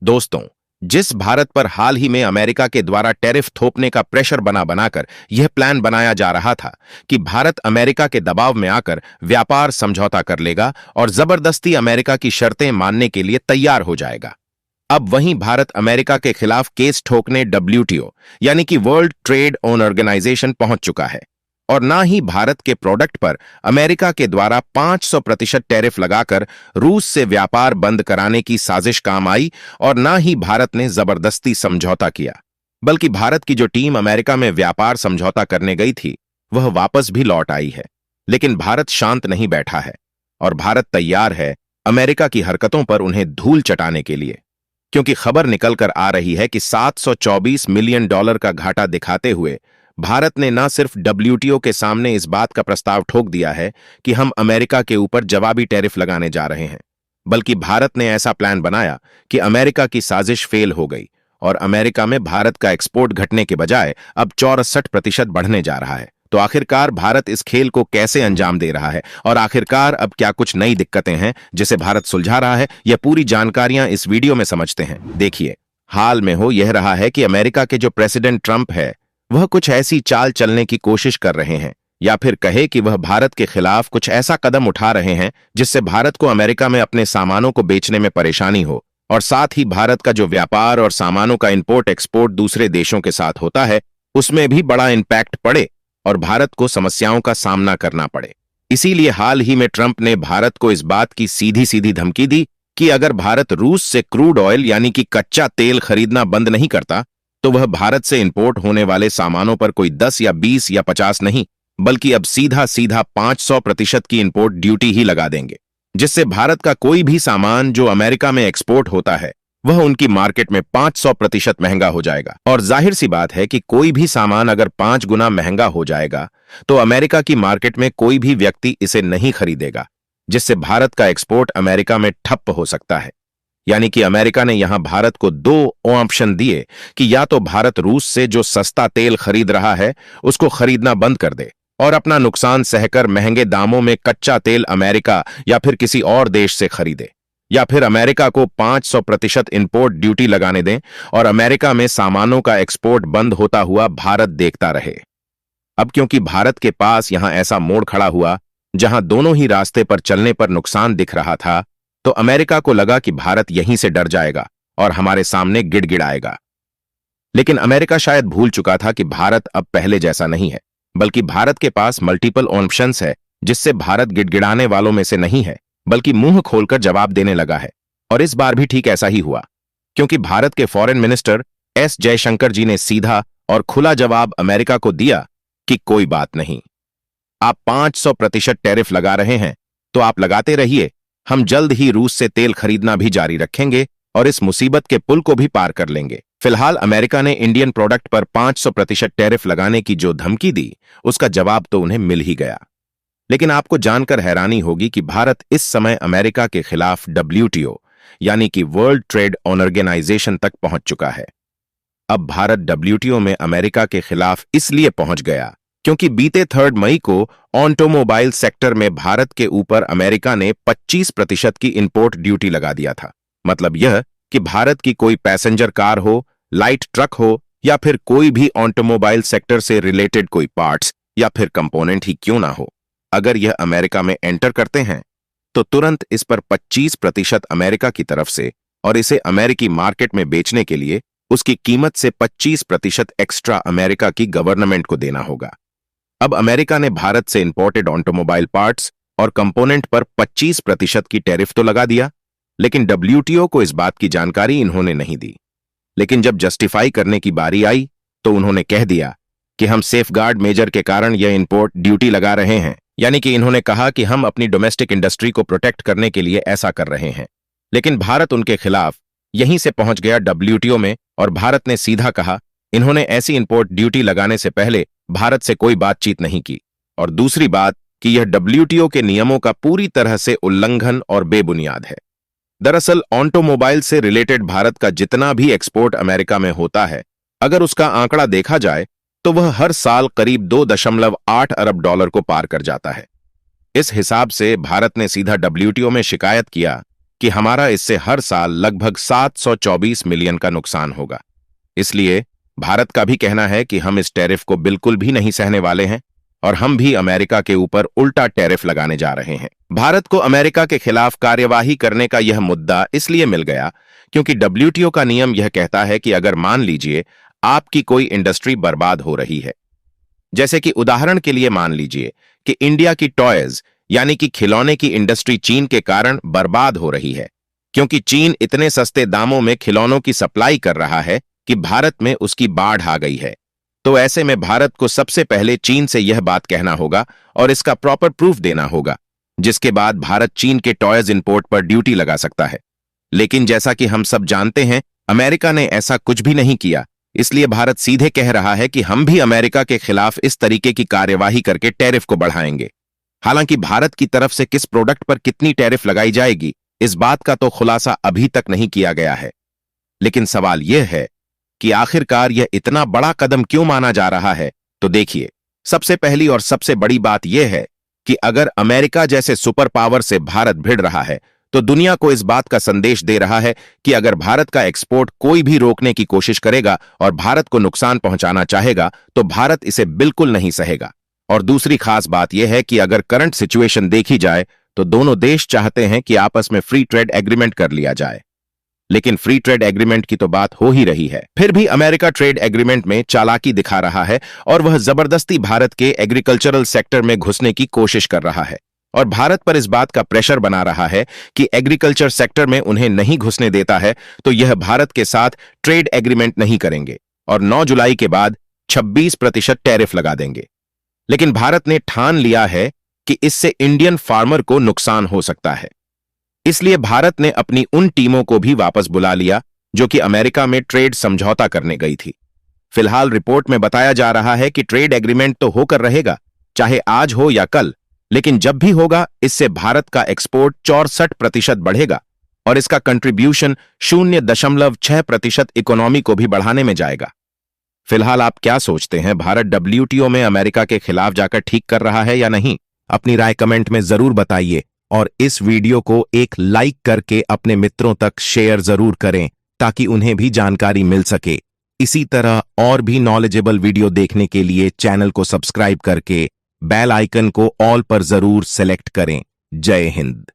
दोस्तों, जिस भारत पर हाल ही में अमेरिका के द्वारा टैरिफ थोपने का प्रेशर बना बनाकर यह प्लान बनाया जा रहा था कि भारत अमेरिका के दबाव में आकर व्यापार समझौता कर लेगा और जबरदस्ती अमेरिका की शर्तें मानने के लिए तैयार हो जाएगा। अब वहीं भारत अमेरिका के खिलाफ केस ठोकने डब्ल्यूटीओ यानी कि वर्ल्ड ट्रेड ऑर्गेनाइजेशन पहुंच चुका है और ना ही भारत के प्रोडक्ट पर अमेरिका के द्वारा 500% टैरिफ लगाकर रूस से व्यापार बंद कराने की साजिश काम आई और ना ही भारत ने जबरदस्ती समझौता किया, बल्कि भारत की जो टीम अमेरिका में व्यापार समझौता करने गई थी वह वापस भी लौट आई है। लेकिन भारत शांत नहीं बैठा है और भारत तैयार है अमेरिका की हरकतों पर उन्हें धूल चटाने के लिए, क्योंकि खबर निकलकर आ रही है कि $724 मिलियन का घाटा दिखाते हुए भारत ने न सिर्फ डब्ल्यूटीओ के सामने इस बात का प्रस्ताव ठोक दिया है कि हम अमेरिका के ऊपर जवाबी टैरिफ लगाने जा रहे हैं, बल्कि भारत ने ऐसा प्लान बनाया कि अमेरिका की साजिश फेल हो गई और अमेरिका में भारत का एक्सपोर्ट घटने के बजाय अब 64% बढ़ने जा रहा है। तो आखिरकार भारत इस खेल को कैसे अंजाम दे रहा है और आखिरकार अब क्या कुछ नई दिक्कतें हैं जिसे भारत सुलझा रहा है, यह पूरी जानकारियां इस वीडियो में समझते हैं। देखिए, हाल में हो यह रहा है कि अमेरिका के जो प्रेसिडेंट ट्रंप है वह कुछ ऐसी चाल चलने की कोशिश कर रहे हैं, या फिर कहे कि वह भारत के खिलाफ कुछ ऐसा कदम उठा रहे हैं जिससे भारत को अमेरिका में अपने सामानों को बेचने में परेशानी हो और साथ ही भारत का जो व्यापार और सामानों का इंपोर्ट एक्सपोर्ट दूसरे देशों के साथ होता है उसमें भी बड़ा इंपैक्ट पड़े और भारत को समस्याओं का सामना करना पड़े। इसीलिए हाल ही में ट्रंप ने भारत को इस बात की सीधी सीधी धमकी दी कि अगर भारत रूस से क्रूड ऑयल यानी कि कच्चा तेल खरीदना बंद नहीं करता तो वह भारत से इंपोर्ट होने वाले सामानों पर कोई 10 या 20 या 50 नहीं, बल्कि अब सीधा सीधा 500% की इंपोर्ट ड्यूटी ही लगा देंगे, जिससे भारत का कोई भी सामान जो अमेरिका में एक्सपोर्ट होता है वह उनकी मार्केट में 500% महंगा हो जाएगा। और जाहिर सी बात है कि कोई भी सामान अगर 5 गुना महंगा हो जाएगा तो अमेरिका की मार्केट में कोई भी व्यक्ति इसे नहीं खरीदेगा, जिससे भारत का एक्सपोर्ट अमेरिका में ठप्प हो सकता है। यानी कि अमेरिका ने यहां भारत को 2 ऑप्शन दिए कि या तो भारत रूस से जो सस्ता तेल खरीद रहा है उसको खरीदना बंद कर दे और अपना नुकसान सहकर महंगे दामों में कच्चा तेल अमेरिका या फिर किसी और देश से खरीदे, या फिर अमेरिका को 500% इंपोर्ट ड्यूटी लगाने दें और अमेरिका में सामानों का एक्सपोर्ट बंद होता हुआ भारत देखता रहे। अब क्योंकि भारत के पास यहां ऐसा मोड़ खड़ा हुआ जहां दोनों ही रास्ते पर चलने पर नुकसान दिख रहा था, तो अमेरिका को लगा कि भारत यहीं से डर जाएगा और हमारे सामने गिड़गिड़ाएगा। लेकिन अमेरिका शायद भूल चुका था कि भारत अब पहले जैसा नहीं है, बल्कि भारत के पास मल्टीपल ऑप्शंस है, जिससे भारत गिड़गिड़ाने वालों में से नहीं है बल्कि मुंह खोलकर जवाब देने लगा है। और इस बार भी ठीक ऐसा ही हुआ, क्योंकि भारत के फॉरेन मिनिस्टर एस जयशंकर जी ने सीधा और खुला जवाब अमेरिका को दिया कि कोई बात नहीं, आप 500% टैरिफ लगा रहे हैं तो आप लगाते रहिए, हम जल्द ही रूस से तेल खरीदना भी जारी रखेंगे और इस मुसीबत के पुल को भी पार कर लेंगे। फिलहाल अमेरिका ने इंडियन प्रोडक्ट पर 500% टैरिफ लगाने की जो धमकी दी उसका जवाब तो उन्हें मिल ही गया। लेकिन आपको जानकर हैरानी होगी कि भारत इस समय अमेरिका के खिलाफ डब्ल्यूटीओ यानी कि वर्ल्ड ट्रेड ऑर्गेनाइजेशन तक पहुंच चुका है। अब भारत डब्ल्यूटीओ में अमेरिका के खिलाफ इसलिए पहुंच गया क्योंकि बीते 3 मई को ऑटोमोबाइल सेक्टर में भारत के ऊपर अमेरिका ने 25% की इंपोर्ट ड्यूटी लगा दिया था। मतलब यह कि भारत की कोई पैसेंजर कार हो, लाइट ट्रक हो या फिर कोई भी ऑटोमोबाइल सेक्टर से रिलेटेड कोई पार्ट्स या फिर कंपोनेंट ही क्यों ना हो, अगर यह अमेरिका में एंटर करते हैं तो तुरंत इस पर 25% अमेरिका की तरफ से और इसे अमेरिकी मार्केट में बेचने के लिए उसकी कीमत से 25% एक्स्ट्रा अमेरिका की गवर्नमेंट को देना होगा। अब अमेरिका ने भारत से इंपोर्टेड ऑटोमोबाइल पार्ट्स और कंपोनेंट पर 25% की टैरिफ तो लगा दिया, लेकिन डब्ल्यूटीओ को इस बात की जानकारी इन्होंने नहीं दी। लेकिन जब जस्टिफाई करने की बारी आई तो उन्होंने कह दिया कि हम सेफगार्ड मेजर के कारण यह इंपोर्ट ड्यूटी लगा रहे हैं, यानी कि इन्होंने कहा कि हम अपनी डोमेस्टिक इंडस्ट्री को प्रोटेक्ट करने के लिए ऐसा कर रहे हैं। लेकिन भारत उनके खिलाफ यहीं से पहुंच गया डब्ल्यूटीओ में और भारत ने सीधा कहा इन्होंने ऐसी इंपोर्ट ड्यूटी लगाने से पहले भारत से कोई बातचीत नहीं की, और दूसरी बात कि यह डब्ल्यूटीओ के नियमों का पूरी तरह से उल्लंघन और बेबुनियाद है। दरअसल ऑटोमोबाइल से रिलेटेड भारत का जितना भी एक्सपोर्ट अमेरिका में होता है, अगर उसका आंकड़ा देखा जाए तो वह हर साल करीब $2.8 अरब को पार कर जाता है। इस हिसाब से भारत ने सीधा डब्ल्यूटीओ में शिकायत किया कि हमारा इससे हर साल लगभग 724 मिलियन का नुकसान होगा। इसलिए भारत का भी कहना है कि हम इस टैरिफ को बिल्कुल भी नहीं सहने वाले हैं और हम भी अमेरिका के ऊपर उल्टा टैरिफ लगाने जा रहे हैं। भारत को अमेरिका के खिलाफ कार्यवाही करने का यह मुद्दा इसलिए मिल गया क्योंकि डब्ल्यूटीओ का नियम यह कहता है कि अगर मान लीजिए आपकी कोई इंडस्ट्री बर्बाद हो रही है, जैसे कि उदाहरण के लिए मान लीजिए कि इंडिया की टॉयज यानी कि खिलौने की इंडस्ट्री चीन के कारण बर्बाद हो रही है, क्योंकि चीन इतने सस्ते दामों में खिलौनों की सप्लाई कर रहा है कि भारत में उसकी बाढ़ आ गई है। तो ऐसे में भारत को सबसे पहले चीन से यह बात कहना होगा और इसका प्रॉपर प्रूफ देना होगा, जिसके बाद भारत चीन के टॉयज इंपोर्ट पर ड्यूटी लगा सकता है। लेकिन जैसा कि हम सब जानते हैं, अमेरिका ने ऐसा कुछ भी नहीं किया, इसलिए भारत सीधे कह रहा है कि हम भी अमेरिका के खिलाफ इस तरीके की कार्यवाही करके टैरिफ को बढ़ाएंगे। हालांकि भारत की तरफ से किस प्रोडक्ट पर कितनी टैरिफ लगाई जाएगी, इस बात का तो खुलासा अभी तक नहीं किया गया है। लेकिन सवाल यह है कि आखिरकार यह इतना बड़ा कदम क्यों माना जा रहा है। तो देखिए, सबसे पहली और सबसे बड़ी बात यह है कि अगर अमेरिका जैसे सुपर पावर से भारत भिड़ रहा है, तो दुनिया को इस बात का संदेश दे रहा है कि अगर भारत का एक्सपोर्ट कोई भी रोकने की कोशिश करेगा और भारत को नुकसान पहुंचाना चाहेगा, तो भारत इसे बिल्कुल नहीं सहेगा। और दूसरी खास बात यह है कि अगर करंट सिचुएशन देखी जाए तो दोनों देश चाहते हैं कि आपस में फ्री ट्रेड एग्रीमेंट कर लिया जाए, लेकिन फ्री ट्रेड एग्रीमेंट की तो बात हो ही रही है। फिर भी अमेरिका ट्रेड एग्रीमेंट में चालाकी दिखा रहा है और वह जबरदस्ती भारत के एग्रीकल्चरल सेक्टर में घुसने की कोशिश कर रहा है और भारत पर इस बात का प्रेशर बना रहा है कि एग्रीकल्चर सेक्टर में उन्हें नहीं घुसने देता है तो यह भारत के साथ ट्रेड एग्रीमेंट नहीं करेंगे और 9 जुलाई के बाद 26% टैरिफ लगा देंगे। लेकिन भारत ने ठान लिया है कि इससे इंडियन फार्मर को नुकसान हो सकता है, इसलिए भारत ने अपनी उन टीमों को भी वापस बुला लिया जो कि अमेरिका में ट्रेड समझौता करने गई थी। फिलहाल रिपोर्ट में बताया जा रहा है कि ट्रेड एग्रीमेंट तो होकर रहेगा, चाहे आज हो या कल, लेकिन जब भी होगा इससे भारत का एक्सपोर्ट 64% बढ़ेगा और इसका कंट्रीब्यूशन 0.6% इकोनॉमी को भी बढ़ाने में जाएगा। फिलहाल आप क्या सोचते हैं, भारत डब्ल्यूटीओ में अमेरिका के खिलाफ जाकर ठीक कर रहा है या नहीं? अपनी राय कमेंट में जरूर बताइए और इस वीडियो को एक लाइक करके अपने मित्रों तक शेयर जरूर करें ताकि उन्हें भी जानकारी मिल सके। इसी तरह और भी नॉलेजेबल वीडियो देखने के लिए चैनल को सब्सक्राइब करके बेल आइकन को ऑल पर जरूर सेलेक्ट करें। जय हिंद।